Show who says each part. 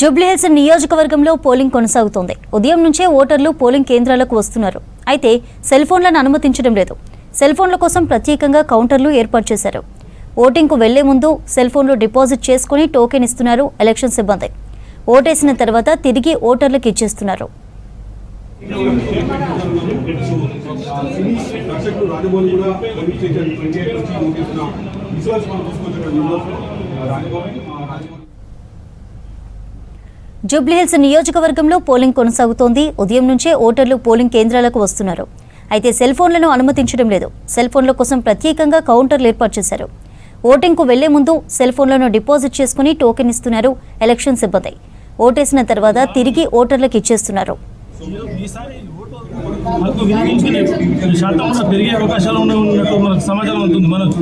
Speaker 1: జూబ్లీహిల్స్ నియోజకవర్గంలో పోలింగ్ కొనసాగుతోంది. ఉదయం నుంచే ఓటర్లు పోలింగ్ కేంద్రాలకు వస్తున్నారు. అయితే సెల్ ఫోన్లను అనుమతించడం లేదు. సెల్ ఫోన్ల కోసం ప్రత్యేకంగా కౌంటర్లు ఏర్పాటు చేశారు. ఓటింగ్కు వెళ్లే ముందు సెల్ ఫోన్లు డిపాజిట్ చేసుకుని టోకెన్ ఇస్తున్నారు ఎలక్షన్ సిబ్బంది. ఓటేసిన తర్వాత తిరిగి ఓటర్లకు ఇచ్చేస్తున్నారు. జూబ్లీహిల్స్ నియోజకవర్గంలో పోలింగ్ కొనసాగుతోంది. ఉదయం నుంచే ఓటర్లు పోలింగ్ కేంద్రాలకు వస్తున్నారు. అయితే సెల్ ఫోన్లను అనుమతించడం లేదు. సెల్ ఫోన్ల కోసం ప్రత్యేకంగా కౌంటర్లు ఏర్పాటు చేశారు. ఓటింగ్కు వెళ్లే ముందు సెల్ ఫోన్లను డిపాజిట్ చేసుకుని టోకెన్ ఇస్తున్నారు ఎలక్షన్ సిబ్బంది. ఓటేసిన తర్వాత తిరిగి ఓటర్లకు ఇచ్చేస్తున్నారు.
Speaker 2: పెరిగే అవకాశాలు ఉన్నట్టు మనకు సమాచారం ఉంటుంది. మనకు